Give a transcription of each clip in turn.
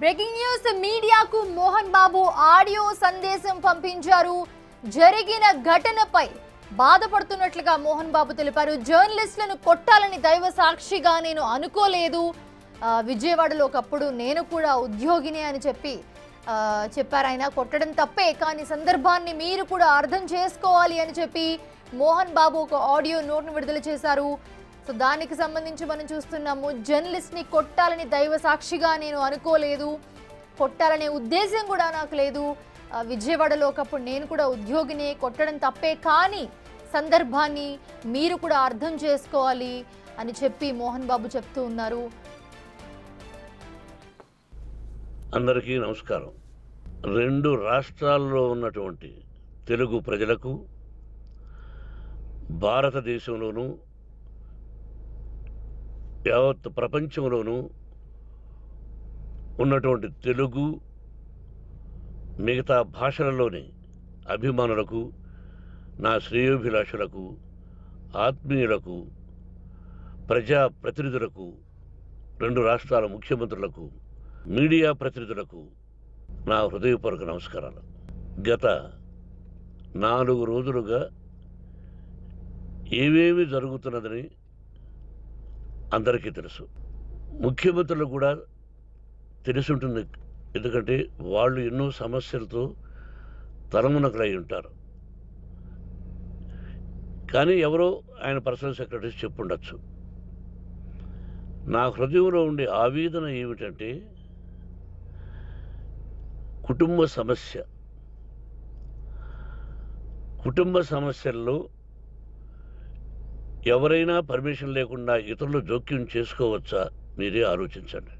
Breaking news మీడియాకు Mohan Babu audio సందేశం పంపించారు. జరిగిన ఘటనపై బాధపడుతున్నట్లుగా మోహన్ బాబు తెలిపారు. జర్నలిస్టులను కొట్టాలని దైవ సాక్షిగా నేను అనుకోలేదు. విజయవాడలో ఒకప్పుడు నేను కూడా ఉద్యోగినే అని చెప్పారు. ఆయన కొట్టడం తప్పే, కానీ సందర్భాన్ని మీరు కూడా అర్థం చేసుకోవాలి అని చెప్పి మోహన్ బాబు ఒక ఆడియో నోట్ను విడుదల చేశారు. సో దానికి సంబంధించి మనం చూస్తున్నాము. జర్నలిస్ట్ని కొట్టాలని దైవ సాక్షిగా నేను అనుకోలేదు, కొట్టాలనే ఉద్దేశం కూడా నాకు లేదు. విజయవాడలో ఒకప్పుడు నేను కూడా ఉద్యోగినే, కొట్టడం తప్పే, కానీ సందర్భాన్ని మీరు కూడా అర్థం చేసుకోవాలి అని చెప్పి మోహన్ బాబు చెప్తూ ఉన్నారు. అందరికీ నమస్కారం. 2 రాష్ట్రాల్లో ఉన్నటువంటి తెలుగు ప్రజలకు, భారతదేశంలోనూ యావత్ ప్రపంచంలోనూ ఉన్నటువంటి తెలుగు మిగతా భాషలలోని అభిమానులకు, నా శ్రేయోభిలాషులకు, ఆత్మీయులకు, ప్రజాప్రతినిధులకు, 2 రాష్ట్రాల ముఖ్యమంత్రులకు, మీడియా ప్రతినిధులకు నా హృదయపూర్వక నమస్కారాలు. గత 4 రోజులుగా ఏమేమి జరుగుతున్నదని అందరికీ తెలుసు. ముఖ్యమంత్రులకు కూడా తెలిసి ఉంటుంది. ఎందుకంటే వాళ్ళు ఎన్నో సమస్యలతో తలమునకలై ఉంటారు. కానీ ఎవరో ఆయన పర్సనల్ సెక్రటరీస్ చెప్పుండొచ్చు. నా హృదయంలో ఉండే ఆవేదన ఏమిటంటే కుటుంబ సమస్యల్లో ఎవరైనా పర్మిషన్ లేకుండా ఇతరులు జోక్యం చేసుకోవచ్చా? మీరే ఆలోచించండి.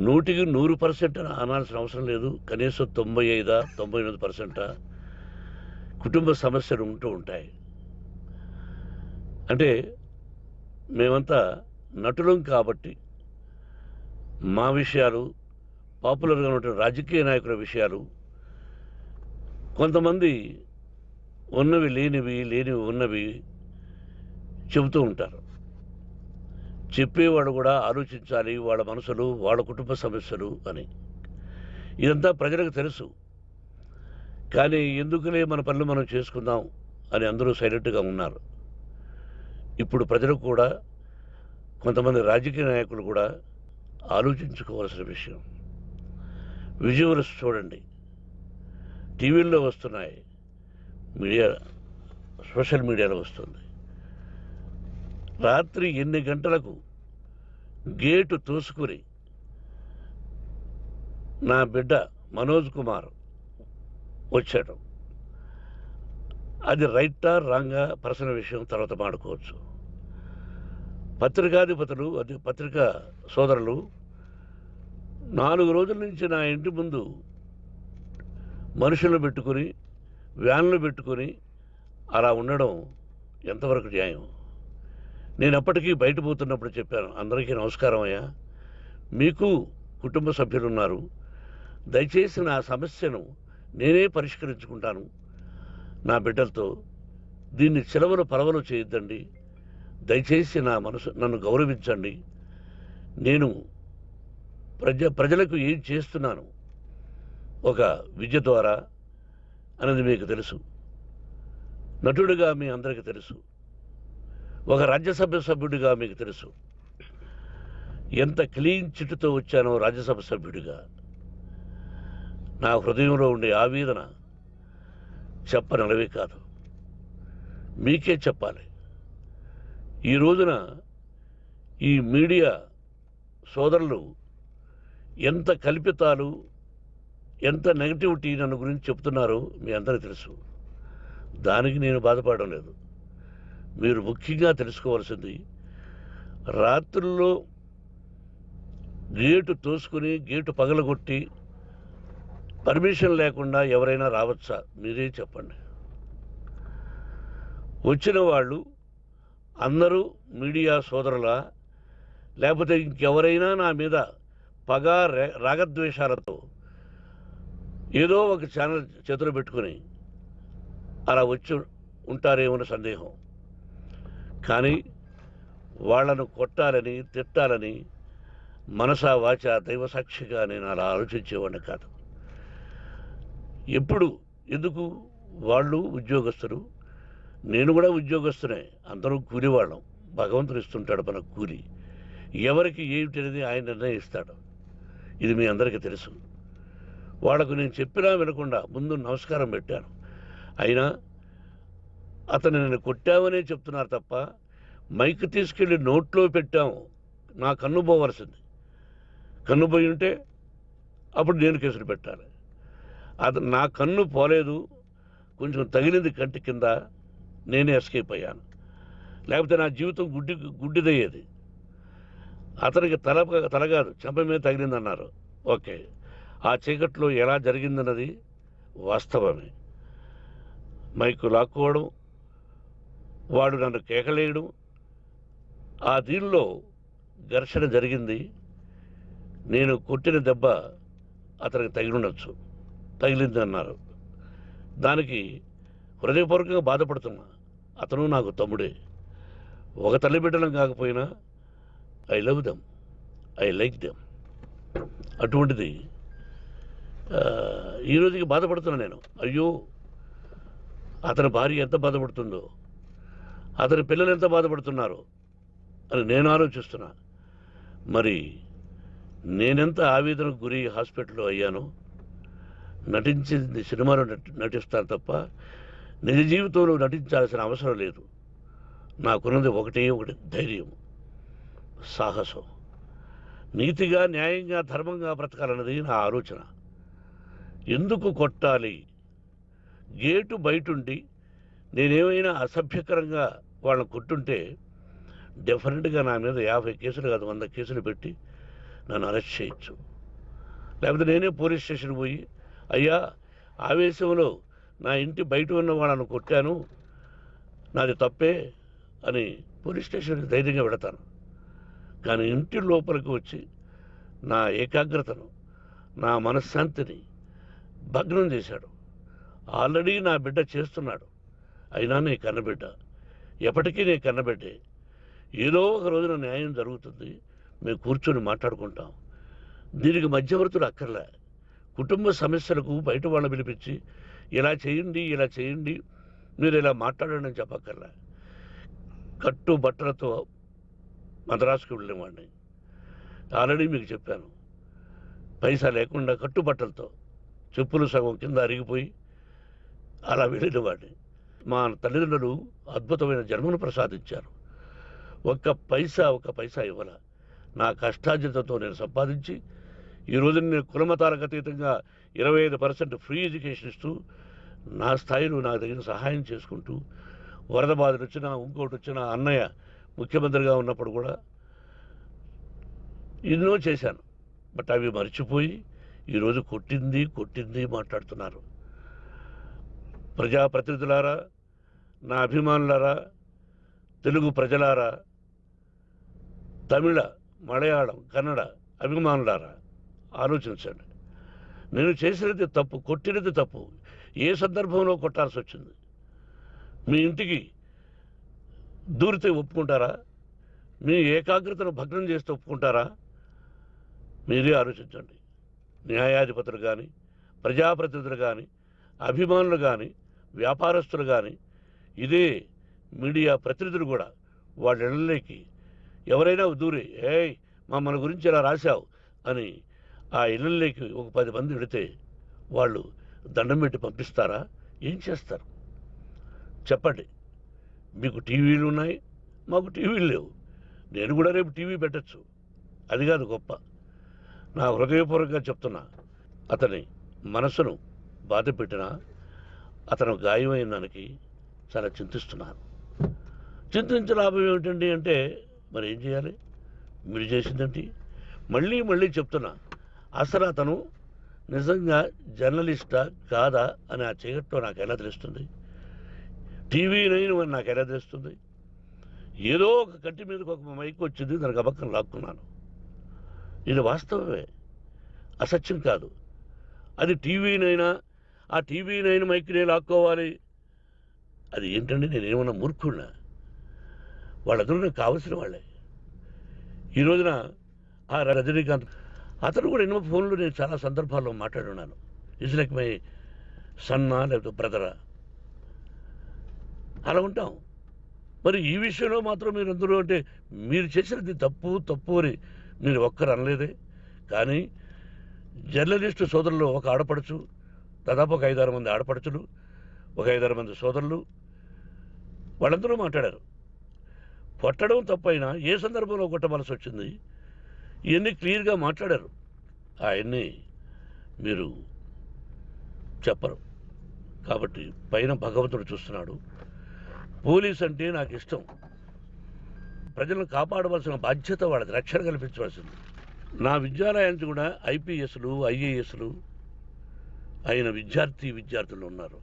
100కి 100% అనాల్సిన అవసరం లేదు. కనీసం 95-99% కుటుంబ సమస్యలు ఉంటూ ఉంటాయి. అంటే మేమంతా నటులం కాబట్టి మా విషయాలు, పాపులర్గా ఉన్న రాజకీయ నాయకుల విషయాలు, కొంతమంది ఉన్నవి లేనివి, లేనివి ఉన్నవి చెబుతూ ఉంటారు. చెప్పేవాడు కూడా ఆలోచించాలి, వాళ్ళ మనసులు, వాళ్ళ కుటుంబ సమస్యలు అని. ఇదంతా ప్రజలకు తెలుసు. కానీ ఎందుకులే మన పనులు మనం చేసుకుందాం అని అందరూ సైలెంట్గా ఉన్నారు. ఇప్పుడు ప్రజలు కూడా, కొంతమంది రాజకీయ నాయకులు కూడా ఆలోచించుకోవాల్సిన విషయం. విజువల్స్ చూడండి, టీవీల్లో వస్తున్నాయి, సోషల్ మీడియాలో వస్తుంది. రాత్రి 8 గంటలకు గేటు తోసుకుని నా బిడ్డ మనోజ్ కుమార్ వచ్చాడు. అది రైటా రాంగా పర్సనల్ విషయం, తర్వాత మాడుకోవచ్చు. పత్రికాధిపతులు, అది పత్రికా సోదరులు 4 రోజుల నుంచి నా ఇంటి ముందు మనుషులను పెట్టుకుని, వ్యాన్లు పెట్టుకుని అలా ఉండడం ఎంతవరకు న్యాయం? నేను అప్పటికీ బయట పోతున్నప్పుడు చెప్పాను, అందరికీ నమస్కారం అయ్యా, మీకు కుటుంబ సభ్యులు ఉన్నారు, దయచేసి నా సమస్యను నేనే పరిష్కరించుకుంటాను నా బిడ్డలతో, దీన్ని చిలవలు పరవలు చేయొద్దండి, దయచేసి నన్ను గౌరవించండి, నేను ప్రజలకు ఏం చేస్తున్నాను ఒక విద్య ద్వారా అనేది మీకు తెలుసు, నటుడిగా మీ అందరికీ తెలుసు, ఒక రాజ్యసభ సభ్యుడిగా మీకు తెలుసు, ఎంత క్లీన్ చిట్టుతో వచ్చానో రాజ్యసభ సభ్యుడిగా. నా హృదయంలో ఉండే ఆవేదన చెప్పనలవే కాదు, మీకే చెప్పాలి. ఈ రోజున ఈ మీడియా సోదరులు ఎంత కల్పితాలు, ఎంత నెగటివిటీ నన్ను గురించి చెప్తున్నారో మీ అందరికీ తెలుసు. దానికి నేను బాధపడడం లేదు. మీరు ముఖ్యంగా తెలుసుకోవాల్సింది, రాత్రుల్లో గేటు తోసుకుని, గేటు పగలగొట్టి పర్మిషన్ లేకుండా ఎవరైనా రావచ్చా? మీరే చెప్పండి. వచ్చిన వాళ్ళు అందరూ మీడియా సోదరులా, లేకపోతే ఇంకెవరైనా నా మీద పగ, రాగద్వేషాలతో ఏదో ఒక ఛానల్ చేతులు పెట్టుకుని అలా వచ్చి ఉంటారేమో సందేహం. కానీ వాళ్లను కొట్టాలని, తిట్టాలని మనసా వాచ దైవ సాక్షిగా నేను అలా ఆలోచించేవాడిని కాదు. ఎప్పుడు ఎందుకు వాళ్ళు ఉద్యోగస్తులు, నేను కూడా ఉద్యోగస్తునే, అందరూ కూలివాళ్ళం. భగవంతుడు ఇస్తుంటాడు మనకు కూలి. ఎవరికి ఏమిటనేది ఆయన నిర్ణయిస్తాడు. ఇది మీ అందరికీ తెలుసు. వాళ్ళకు నేను చెప్పినా వినకుండా ముందు నమస్కారం పెట్టాను. అయినా అతను నేను కొట్టామనే చెప్తున్నారు తప్ప మైక్ తీసుకెళ్ళి నోట్లో పెట్టాము, నా కన్ను పోవలసింది. కన్ను పోయి ఉంటే అప్పుడు నేను కేసులు పెట్టాలి. నా కన్ను పోలేదు, కొంచెం తగిలింది కంటి కింద, నేనే ఎస్కేప్ అయ్యాను. లేకపోతే నా జీవితం గుడ్డిదయ్యేది. అతనికి తల కాదు చెంప మీద తగిలిందన్నారు. ఓకే, ఆ చీకట్లో ఎలా జరిగిందన్నది వాస్తవమే. మైకు లాక్కోవడం, వాడు నన్ను కేకలేయడం, ఆ దీనిలో ఘర్షణ జరిగింది. నేను కొట్టిన దెబ్బ అతనికి తగిలింది అన్నారు. దానికి హృదయపూర్వకంగా బాధపడుతున్నా. అతను నాకు తమ్ముడే. ఒక తల్లి బిడ్డలం కాకపోయినా I love them, I like them. అటువంటిది ఈ రోజుకి బాధపడుతున్నా నేను. అయ్యో, అతని భార్య ఎంత బాధపడుతుందో, అతని పిల్లలు ఎంత బాధపడుతున్నారో అని నేను ఆలోచిస్తున్నా. మరి నేనెంత ఆవేదనకు గురి హాస్పిటల్లో అయ్యానో. నటించింది సినిమాలో నటిస్తాను తప్ప నిజ జీవితంలో నటించాల్సిన అవసరం లేదు. నాకున్నది ఒకటి ధైర్యం, సాహసం. నీతిగా, న్యాయంగా, ధర్మంగా బ్రతకాలన్నది నా ఆలోచన. ఎందుకు కొట్టాలి? గేటు బయటుండి నేనేమైనా అసభ్యకరంగా వాళ్ళని కొట్టుంటే డెఫినెట్గా నా మీద 50 కేసులు కాదు 100 కేసులు పెట్టి నన్ను అరెస్ట్ చేయొచ్చు. లేకపోతే నేనే పోలీస్ స్టేషన్ పోయి, అయ్యా ఆవేశంలో నా ఇంటి బయట ఉన్న వాళ్ళను కొట్టాను, నాది తప్పే అని పోలీస్ స్టేషన్కి ధైర్యంగా పెడతాను. కానీ ఇంటి లోపలికి వచ్చి నా ఏకాగ్రతను, నా మనశ్శాంతిని భగ్నం చేశాడు. ఆల్రెడీ నా బిడ్డ చేస్తున్నాడు. అయినా నీ కన్నబిడ్డ, ఎప్పటికీ నీ కన్నబిడ్డే. ఏదో ఒక రోజున న్యాయం జరుగుతుంది, మేము కూర్చొని మాట్లాడుకుంటాం. దీనికి మధ్యవర్తులు అక్కర్లే. కుటుంబ సమస్యలకు బయట వాళ్ళని పిలిపించి ఇలా చేయండి, మీరు ఇలా మాట్లాడండి అని చెప్పక్కర్లే. కట్టు బట్టలతో మద్రాసుకు వెళ్ళేవాడిని. ఆల్రెడీ మీకు చెప్పాను. పైసా లేకుండా కట్టుబట్టలతో, చెప్పులు సగం కింద అరిగిపోయి అలా వెళ్ళినవాడిని. మా తల్లిదండ్రులు అద్భుతమైన జన్మను ప్రసాదించారు. ఒక్క పైసా ఇవ్వాల. నా కష్టార్జితంతో నేను సంపాదించి ఈరోజు నేను కులమతాలకు అతీతంగా 25% ఫ్రీ ఎడ్యుకేషన్ ఇస్తూ, నా స్థాయిలో నాకు తగిన సహాయం చేసుకుంటూ, వరద బాధలు వచ్చినా ఇంకోటి వచ్చినా అన్నయ్య ముఖ్యమంత్రిగా ఉన్నప్పుడు కూడా ఎన్నో చేశాను. బట్ అవి మర్చిపోయి ఈరోజు కొట్టింది మాట్లాడుతున్నారు. ప్రజాప్రతినిధులారా, నా అభిమానులారా, తెలుగు ప్రజలారా, తమిళ, మలయాళం, కన్నడ అభిమానులారా, ఆలోచించండి. నేను చేసినది తప్పు, కొట్టినది తప్పు. ఏ సందర్భంలో కొట్టాల్సి వచ్చింది? మీ ఇంటికి దూరితే ఒప్పుకుంటారా? మీ ఏకాగ్రతను భగ్నం చేస్తే ఒప్పుకుంటారా? మీరే ఆలోచించండి. న్యాయాధిపతులు కానీ, ప్రజాప్రతినిధులు కానీ, అభిమానులు కానీ, వ్యాపారస్తులు కానీ, ఇదే మీడియా ప్రతినిధులు కూడా వాళ్ళ ఇళ్ళలోకి ఎవరైనా దూరి, మన గురించి ఇలా రాశావు అని ఆ ఇళ్ళలోకి ఒక 10 మంది వెళితే వాళ్ళు దండం పెట్టి పంపిస్తారా? ఏం చేస్తారు చెప్పండి. మీకు టీవీలు ఉన్నాయి, మాకు టీవీలు లేవు. నేను కూడా రేపు టీవీ పెట్టచ్చు. అది కాదు గొప్ప. నా హృదయపూర్వకంగా చెప్తున్నా, అతని మనసును బాధ పెట్టినా అతను గాయమైన దానికి చాలా చింతిస్తున్నాను. చింతించే లాభం ఏమిటండి అంటే మరి ఏం చేయాలి? మీరు చేసిందేంటి? మళ్ళీ చెప్తున్నా, అసలు అతను నిజంగా జర్నలిస్టా కాదా అని ఆ చీకట్లో నాకు ఎలా తెలుస్తుంది? టీవీ 9 అని నాకు ఎలా తెలుస్తుంది? ఏదో ఒక కంటి మీదకి ఒక మైక్ వచ్చింది, దానికి అబక్కం లాక్కున్నాను. ఇది వాస్తవమే, అసత్యం కాదు. అది టీవీ 9, ఆ టీవీ 9 మైక్నే లాక్కోవాలి. అది ఏంటండి? నేనేమన్నా మూర్ఖుడినా? వాళ్ళందరూ నాకు కావలసిన వాళ్ళే. ఈ రోజున ఆ రజనీకాంత్ అతను కూడా ఎన్నో ఫోన్లు నేను చాలా సందర్భాల్లో మాట్లాడున్నాను. ఇట్స్ లైక్ మై సన్నా లేకపోతే బ్రదరా అలా ఉంటాం. మరి ఈ విషయంలో మాత్రం మీరు అందరూ అంటే మీరు చేసినది తప్పు అని మీరు ఒక్కరు అనలేదే. కానీ జర్నలిస్టు సోదరులు ఒక ఆడపడుచు, దాదాపు ఒక 5-6 మంది ఆడపడుచులు, ఒక 5-6 మంది సోదరులు వాళ్ళందరూ మాట్లాడారు. కొట్టడం తప్పైనా ఏ సందర్భంలో కొట్టవలసి వచ్చింది ఇవన్నీ క్లియర్గా మాట్లాడారు. అవన్నీ మీరు చెప్పరు. కాబట్టి పైన భగవంతుడు చూస్తున్నాడు. పోలీస్ అంటే నాకు ఇష్టం. ప్రజలను కాపాడవలసిన బాధ్యత వాళ్ళది, రక్షణ కల్పించవలసింది. నా విద్యాలయానికి కూడా ఐపీఎస్లు ఐఏఎస్లు అయిన విద్యార్థులు ఉన్నారు.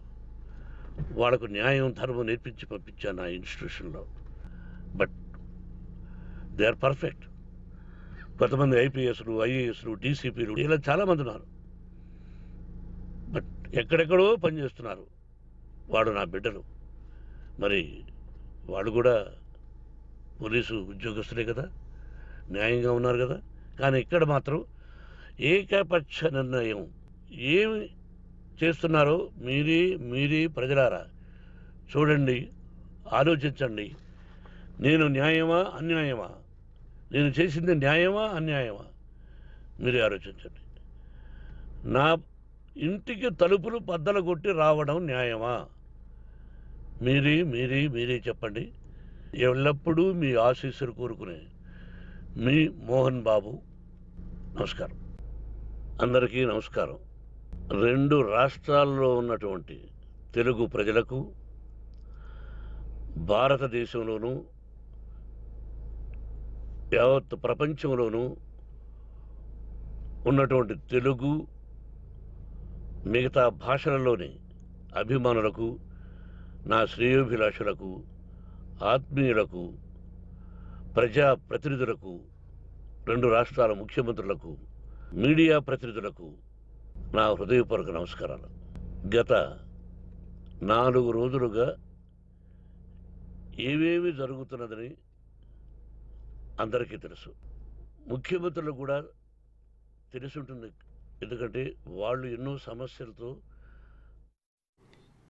వాళ్ళకు న్యాయం ధర్మం నేర్పించి పంపించాను నా ఇన్స్టిట్యూషన్లో. But they are perfect. కొంతమంది ఐపీఎస్లు ఐఏఎస్లు డీసీపీలు ఇలా చాలామంది ఉన్నారు. బట్ ఎక్కడెక్కడో పనిచేస్తున్నారు. వాడు నా బిడ్డలు. మరి వాళ్ళు కూడా పోలీసు ఉద్యోగస్తులే కదా, న్యాయంగా ఉన్నారు కదా. కానీ ఇక్కడ మాత్రం ఏకపక్ష నిర్ణయం ఏమి చేస్తున్నారో మీరే ప్రజలారా చూడండి, ఆలోచించండి. నేను న్యాయమా అన్యాయమా, నేను చేసింది న్యాయమా అన్యాయమా మీరే ఆలోచించండి. నా ఇంటికి తలుపులు బద్దలు కొట్టి రావడం న్యాయమా? మీరే చెప్పండి. ఎల్లప్పుడూ మీ ఆశీస్సులు కోరుకునే మీ మోహన్ బాబు. నమస్కారం. అందరికీ నమస్కారం. 2 రాష్ట్రాల్లో ఉన్నటువంటి తెలుగు ప్రజలకు, భారతదేశంలోనూ యావత్ ప్రపంచంలోనూ ఉన్నటువంటి తెలుగు మిగతా భాషలలోని అభిమానులకు, నా శ్రేయోభిలాషులకు, ఆత్మీయులకు, ప్రజాప్రతినిధులకు, 2 రాష్ట్రాల ముఖ్యమంత్రులకు, మీడియా ప్రతినిధులకు నా హృదయపూర్వక నమస్కారాలు. గత 4 రోజులుగా ఏమేమి జరుగుతున్నదని అందరికీ తెలుసు. ముఖ్యమంత్రులు కూడా తెలుసుంటుంది. ఎందుకంటే వాళ్ళు ఎన్నో సమస్యలతో